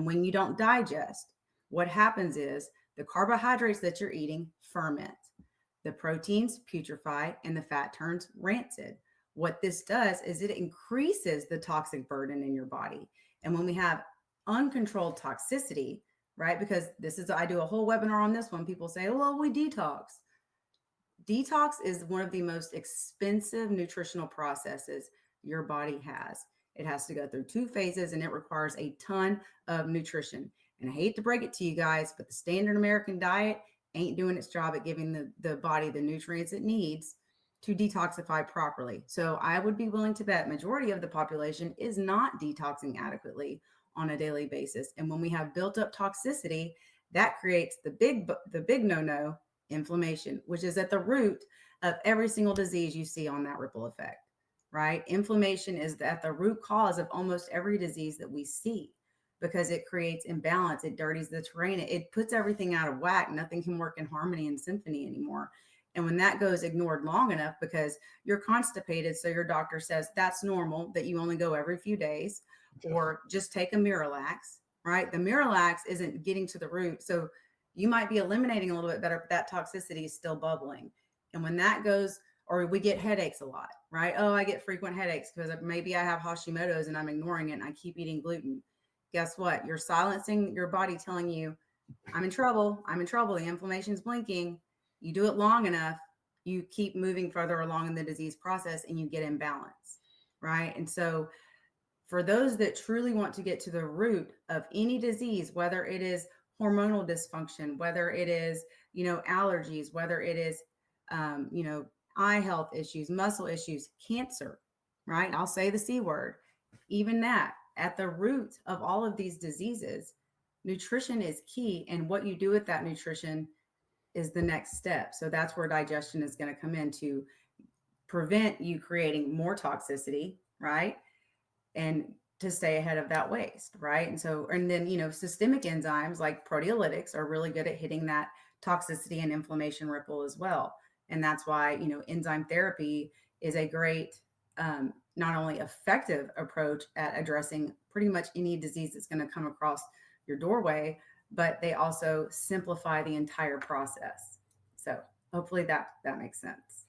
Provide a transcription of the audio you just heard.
And when you don't digest, what happens is the carbohydrates that you're eating ferment, the proteins putrefy, and the fat turns rancid. What this does is it increases the toxic burden in your body. And when we have uncontrolled toxicity, right? Because this is, I do a whole webinar on this one. People say, well, we detox. Detox is one of the most expensive nutritional processes your body has. It has to go through 2 phases and it requires a ton of nutrition. And I hate to break it to you guys, but the standard American diet ain't doing its job at giving the body the nutrients it needs to detoxify properly. So I would be willing to bet majority of the population is not detoxing adequately on a daily basis. And when we have built up toxicity, that creates the big no-no, inflammation, which is at the root of every single disease you see on that ripple effect, right? Inflammation is at the root cause of almost every disease that we see because it creates imbalance, it dirties the terrain, it puts everything out of whack. Nothing can work in harmony and symphony anymore. And when that goes ignored long enough because you're constipated, so your doctor says that's normal, that you only go every few days, or just take a Miralax, right? The Miralax isn't getting to the root. So you might be eliminating a little bit better, but that toxicity is still bubbling. And when that goes, or we get headaches a lot, right? Oh, I get frequent headaches because maybe I have Hashimoto's and I'm ignoring it and I keep eating gluten. Guess what? You're silencing your body telling you, I'm in trouble. I'm in trouble. The inflammation's blinking. You do it long enough, you keep moving further along in the disease process and you get imbalance, right? And so for those that truly want to get to the root of any disease, whether it is hormonal dysfunction, whether it is, allergies, whether it is, eye health issues, muscle issues, cancer, right? I'll say the C word, even that at the root of all of these diseases, nutrition is key. And what you do with that nutrition is the next step. So that's where digestion is going to come in to prevent you creating more toxicity, right? And to stay ahead of that waste, right? And then, systemic enzymes like proteolytics are really good at hitting that toxicity and inflammation ripple as well. And that's why, enzyme therapy is a great, not only effective approach at addressing pretty much any disease that's going to come across your doorway, but they also simplify the entire process. So hopefully that makes sense.